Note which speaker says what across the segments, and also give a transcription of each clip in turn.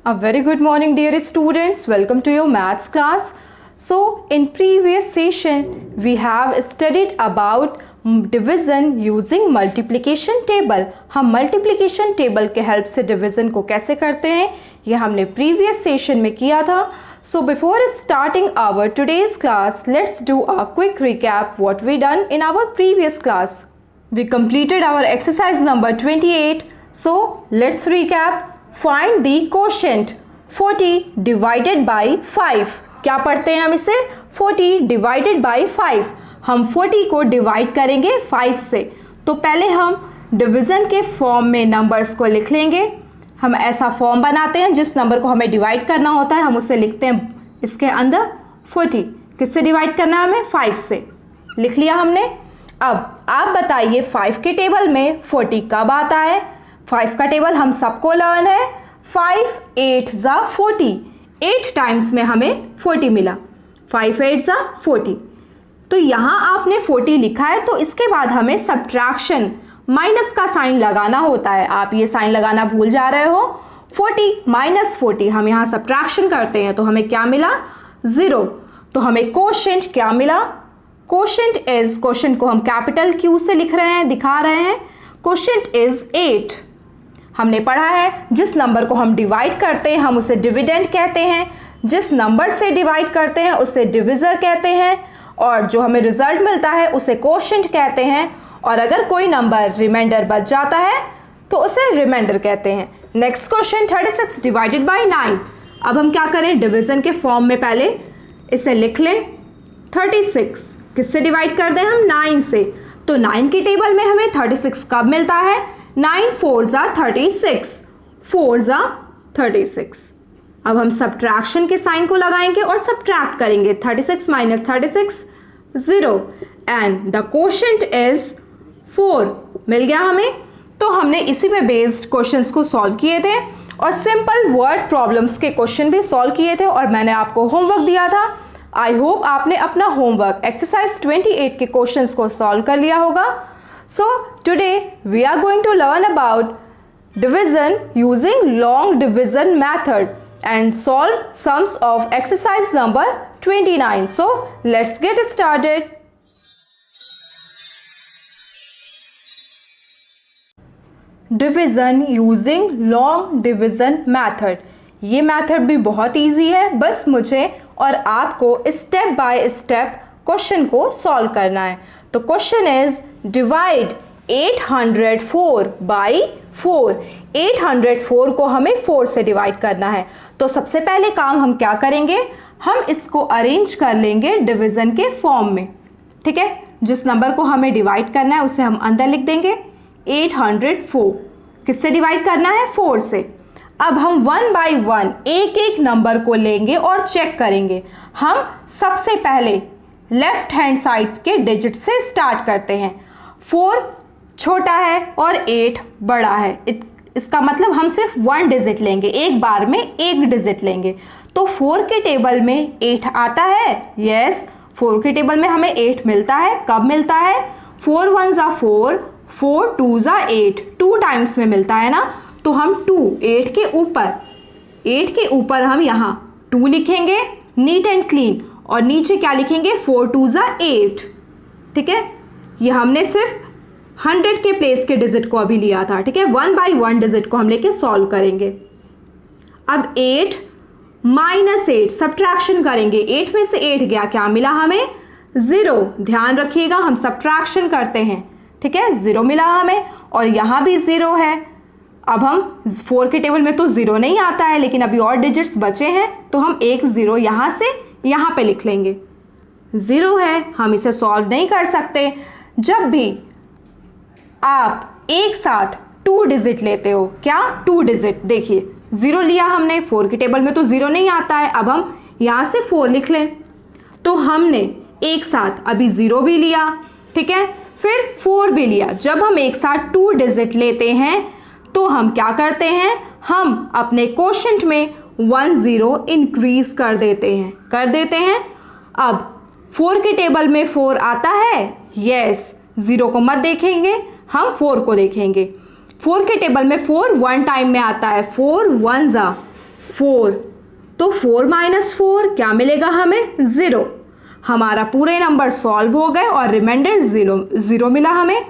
Speaker 1: A very good morning, dear students. Welcome to your maths class. So, in previous session, we have studied about division using multiplication table. हम multiplication table के help से division को कैसे करते हैं ये हमने previous session में किया था. So, before starting our today's class, let's do a quick recap what we done in our previous class. We completed our exercise number 28. So, let's recap. Find the quotient 40 divided by 5. क्या पढ़ते हैं हम इसे 40 divided by 5. हम 40 को divide करेंगे 5 से. तो पहले हम डिवीज़न के फॉर्म में नंबर्स को लिख लेंगे. हम ऐसा फॉर्म बनाते हैं जिस नंबर को हमें डिवाइड करना होता है हम उसे लिखते हैं इसके अंदर 40. किससे डिवाइड करना है हमें 5 से. लिख लिया हमने. अब आप बताइए 5 के टेबल में 40 कब आता है. 5 का टेबल हम सबको लर्न है. 5 8 ज़ा 40. 8 टाइम्स में हमें 40 मिला. 5 8 ज़ा 40. तो यहाँ आपने 40 लिखा है तो इसके बाद हमें सब्ट्रैक्शन माइनस का साइन लगाना होता है. आप ये साइन लगाना भूल जा रहे हो. 40 माइनस 40 हम यहाँ सब्ट्रैक्शन करते हैं तो हमें क्या मिला 0. तो हमें कोशेंट क्या मिला. कोशेंट इज, कोशेंट को हम कैपिटल Q से लिख रहे हैं, दिखा रहे हैं. Quotient is 8. हमने पढ़ा है जिस नंबर को हम डिवाइड करते हैं हम उसे डिविडेंड कहते हैं. जिस नंबर से डिवाइड करते हैं उसे डिविजर कहते हैं. और जो हमें रिजल्ट मिलता है उसे कोशेंट कहते हैं. और अगर कोई नंबर रिमाइंडर बच जाता है तो उसे रिमाइंडर कहते हैं. Next question 36 divided by 9. अब हम क्या करें डिवीजन के फॉर्म में पहले इसे लिख लें. 36 किससे डिवाइड कर दें हम 9 से. तो 9 की टेबल में हमें 36 कब मिलता है 9 4 ज़ा 36. 4 ज़ा 36. अब हम सब्ट्रैक्शन के साइन को लगाएंगे और सब्ट्रैक्ट करेंगे. 36 minus 36 0 and the quotient is 4. मिल गया हमें. तो हमने इसी पे बेस्ड क्वेश्चंस को सॉल्व किए थे और सिंपल वर्ड प्रॉब्लम्स के क्वेश्चन भी सॉल्व किए थे और मैंने आपको होमवर्क दिया था. आई होप आपने अपना होमवर्क एक्सरसाइज 28 के क्वेश्चंस को सॉल्व कर लिया होगा. So today we are going to learn about division using long division method and solve sums of exercise number 29. So let's get started. Division using long division method. ये method भी बहुत easy है. बस मुझे और आपको स्टेप बाय स्टेप क्वेश्चन को solve करना है. तो क्वेश्चन इज डिवाइड 804 बाई 4. 804 को हमें 4 से डिवाइड करना है. तो सबसे पहले काम हम क्या करेंगे हम इसको अरेंज कर लेंगे डिवीजन के फॉर्म में. ठीक है. जिस नंबर को हमें डिवाइड करना है उसे हम अंदर लिख देंगे 804. किससे डिवाइड करना है 4 से. अब हम 1 बाई 1 एक एक नंबर को लेंगे और चेक करेंगे. हम सबसे पहले लेफ्ट हैंड साइड के डिजिट से स्टार्ट करते हैं. 4 छोटा है और 8 बड़ा है. इसका मतलब हम सिर्फ 1 डिजिट लेंगे. एक बार में एक डिजिट लेंगे. तो 4 के टेबल में 8 आता है. यस 4 के टेबल में हमें 8 मिलता है. कब मिलता है 4 1 ज़ा 4 4 2 ज़ा 8. 2 टाइम्स में मिलता है ना. तो हम 2 8 के ऊपर हम यहाँ 2 लिखेंगे नीट एंड क्लीन. और नीचे क्या लिखेंगे 4 2 ज़ा 8. ठीक है. ये हमने सिर्फ 100 के प्लेस के डिजिट को अभी लिया था. ठीक है. 1 बाई 1 डिजिट को हम लेके सॉल्व करेंगे. अब 8 माइनस 8 सब्ट्रैक्शन करेंगे. 8 में से 8 गया क्या मिला हमें 0. ध्यान रखिएगा हम सब्ट्रैक्शन करते हैं. ठीक है. 0 मिला हमें और यहाँ भी 0 है. अब हम 4 के टेबल में तो 0 नहीं आता है लेकिन अभी और डिजिट्स बचे हैं तो हम एक 0 यहाँ से यहाँ पे लिख लेंगे. 0 है. हम इसे सॉल्व नहीं कर सकते. जब भी आप एक साथ 2 डिजिट लेते हो क्या 2 डिजिट देखिए 0 लिया हमने. 4 के टेबल में तो 0 नहीं आता है. अब हम यहाँ से 4 लिख लें. तो हमने एक साथ अभी 0 भी लिया. ठीक है. फिर 4 भी लिया. जब हम एक साथ 2 डिजिट लेते हैं तो हम क्या करते हैं हम अपने कोशेंट में 1 0 इंक्रीज कर देते हैं. अब 4 के टेबल में 4 आता है. यस 0 को मत देखेंगे हम 4 को देखेंगे. 4 के टेबल में 4 1 टाइम में आता है. 4 1 ज़ा 4, तो 4 माइनस 4 क्या मिलेगा हमें? 0। हमारा पूरे नंबर सॉल्व हो गए और रिमाइंडर 0 मिला हमें।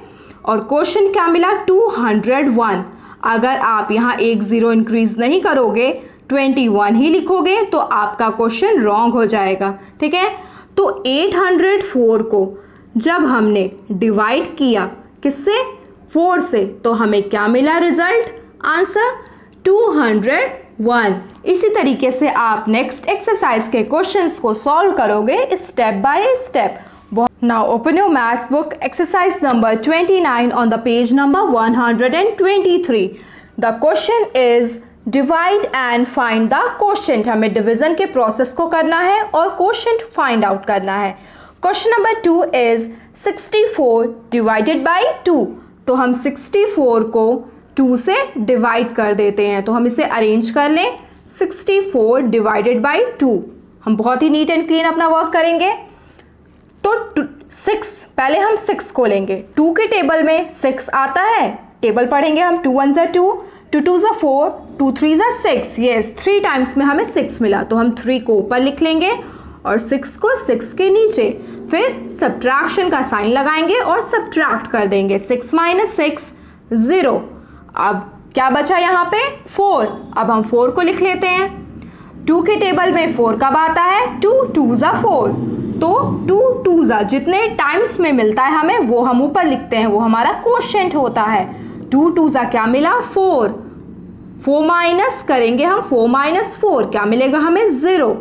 Speaker 1: और क्वेश्चन क्या मिला? 201। अगर आप यहाँ एक 0 इंक्रीज नहीं करोगे, 21 ही लिखोगे, तो आपका क्वेश्चन रॉन्ग हो जाएगा। ठीक है, तो 804 को जब हमने डिवाइड किया किससे? 4 से, तो हमें क्या मिला रिजल्ट? आंसर 201। इसी तरीके से आप नेक्स्ट एक्सरसाइज के क्वेश्चंस को सॉल्व करोगे step by step. Now open your maths book, exercise number 29 on the page number 123. The question is divide and find the quotient. हमें डिवीजन के प्रोसेस को करना है और क्वोशेंट फाइंड आउट करना है। Question number 2 is 64 divided by 2. तो हम 64 को 2 से डिवाइड कर देते हैं, तो हम इसे अरेंज कर लें। 64 डिवाइडेड बाई 2, हम बहुत ही नीट एंड क्लीन अपना वर्क करेंगे। तो 6, पहले हम 6 को लेंगे। 2 के टेबल में 6 आता है, टेबल पढ़ेंगे हम। 2 1 2, 2 2 4, 2 3 6। यस, 3 टाइम्स में हमें 6 मिला, तो हम 3 को ऊपर लिख लेंगे और 6 को 6 के नीचे। फिर सब्ट्रैक्शन का साइन लगाएंगे और सब्ट्रैक्ट कर देंगे। 6 माइनस 6 0। अब क्या बचा यहाँ पे? 4। अब हम 4 को लिख लेते हैं। 2 के टेबल में 4 कब आता है? 2 2 4। तो 2 2 जितने टाइम्स में मिलता है हमें, वो हम ऊपर लिखते हैं, वो हमारा क्वोशिएंट होता है। 2 2 क्या मिला? 4। 4 माइनस करेंगे हम, 4 माइनस 4 क्या मिलेगा हमें? 0।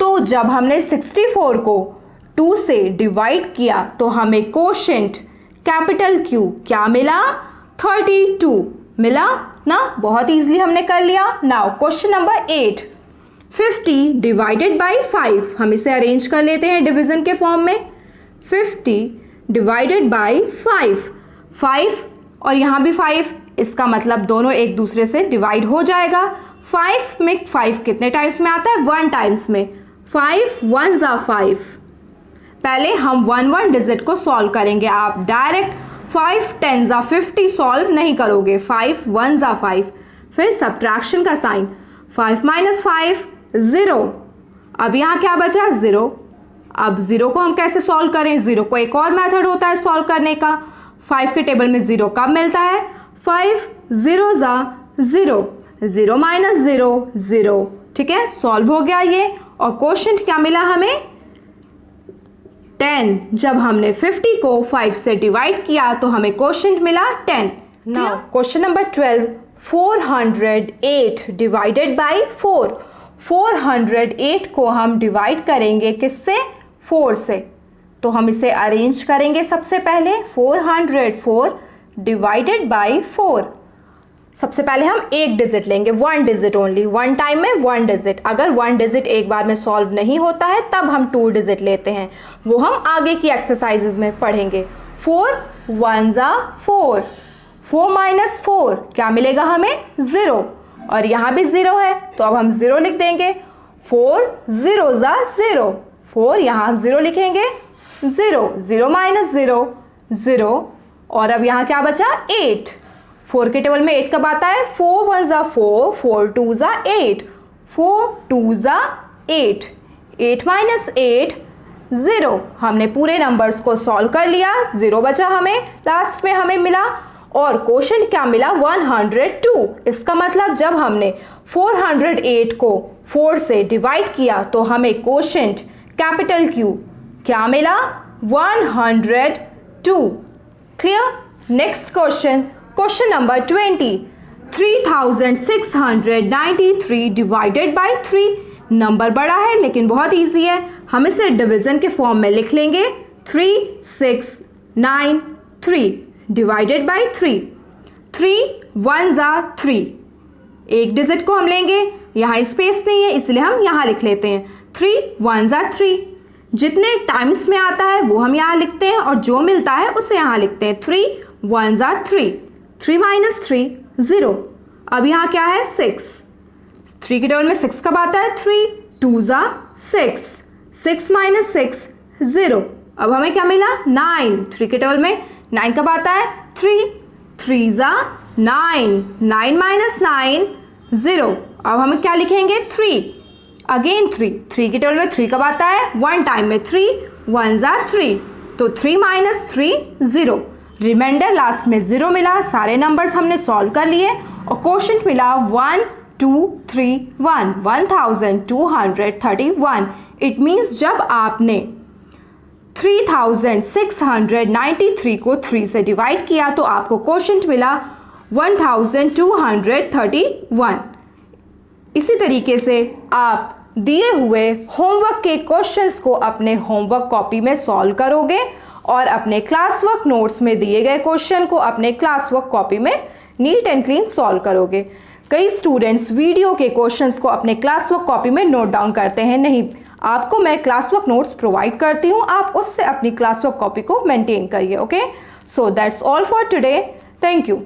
Speaker 1: तो जब हमने 64 को 2 से डिवाइड किया तो हमें क्वोशिएंट कैपिटल Q क्या मिला? 32 मिला ना। बहुत इजीली हमने कर लिया। Now question number 8, 50 divided by 5। हम इसे अरेंज कर लेते हैं डिवीजन के फॉर्म में। 50 डिवाइडेड बाई 5, 5 और यहाँ भी 5, इसका मतलब दोनों एक दूसरे से डिवाइड हो जाएगा। 5 में 5 कितने टाइम्स में आता है? 1 टाइम्स में। 5 1 5। पहले हम 1 डिजिट को सॉल्व करेंगे। आप डायरेक्ट 5 10 50 सॉल्व नहीं करोगे। 5 1 5। फिर सब्ट्रैक्शन का साइन, 5 माइनस 5 0। अब यहाँ क्या बचा? 0। अब 0 को हम कैसे सॉल्व करें? 0 को एक और मेथड होता है सॉल्व करने का। 5 के टेबल में 0 कब मिलता है? 5 0 0। 0 माइनस 0 0। ठीक है, सॉल्व हो गया ये। और क्वोशिएंट क्या मिला हमें? 10। जब हमने 50 को 5 से डिवाइड किया तो हमें क्वोशिएंट मिला 10। Now question number 12, 408 divided by 4। 408 को हम डिवाइड करेंगे किससे? 4 से। तो हम इसे अरेंज करेंगे सबसे पहले। 404 डिवाइडेड बाई 4। सबसे पहले हम एक डिजिट लेंगे, 1 डिजिट ओनली। 1 टाइम में 1 डिजिट। अगर 1 डिजिट एक बार में सॉल्व नहीं होता है तब हम 2 डिजिट लेते हैं, वो हम आगे की एक्सरसाइजेज में पढ़ेंगे। 4 1 4। 4 माइनस 4 क्या मिलेगा हमें? 0। और यहाँ भी 0 है, तो अब हम 0 लिख देंगे। 4 0 0। 4 यहाँ हम 0 लिखेंगे। 0 0 माइनस 0 0। और अब यहाँ क्या बचा? 8। 4 के टेबल में 8 कब आता है? 4 1 4, 4 2 8। 4 2 8। 8 माइनस 8 0। हमने पूरे नंबर्स को सॉल्व कर लिया। 0 बचा हमें, लास्ट में हमें मिला। और क्वोशिएंट क्या मिला? 102। इसका मतलब जब हमने 408 को 4 से डिवाइड किया तो हमें क्वोशिएंट कैपिटल Q क्या मिला? 102। Clear? Next question, question number 20, 3693 divided by 3। Number बड़ा है लेकिन बहुत इजी है। हम इसे डिवीजन के फॉर्म में लिख लेंगे। 3693 डिवाइडेड बाई 3। 3 1 3। एक डिजिट को हम लेंगे, यहाँ स्पेस नहीं है इसलिए हम यहाँ लिख लेते हैं। 3 1 3। जितने टाइम्स में आता है वो हम यहाँ लिखते हैं और जो मिलता है उसे यहाँ लिखते हैं। 3 1 3। 3 माइनस 3 0। अब यहाँ क्या है? 6। 3 के टेबल में 6 कब आता है? 3 2 6। 6 माइनस 6 0। अब हमें क्या मिला? 9। 3 के टेबल में 9 कब आता है? 3 3 9। 9 माइनस 9 0। अब हम क्या लिखेंगे 3, अगेन 3, 3 के टेबल में 3 कब आता है, 1 टाइम में 3, 1 ज़ा 3, तो 3 माइनस 3 0, रिमाइंडर लास्ट में 0 मिला। सारे नंबर्स हमने सॉल्व कर लिए और क्वोशंट मिला 1231, 1231। इट मीन्स जब आपने 3693 को 3 से डिवाइड किया तो आपको क्वोशंट मिला 1231। इसी तरीके से आप दिए हुए होमवर्क के क्वेश्चंस को अपने होमवर्क कॉपी में सॉल्व करोगे और अपने क्लास वर्क नोट्स में दिए गए क्वेश्चन को अपने क्लास वर्क कॉपी में नीट एंड क्लीन सॉल्व करोगे। कई स्टूडेंट्स वीडियो के क्वेश्चंस को अपने क्लास वर्क कॉपी में नोट डाउन करते हैं, नहीं, आपको मैं क्लास वर्क नोट्स प्रोवाइड करती हूँ, आप उससे अपनी क्लास वर्क कॉपी को मेंटेन करिए। Okay, so that's all for today, thank you.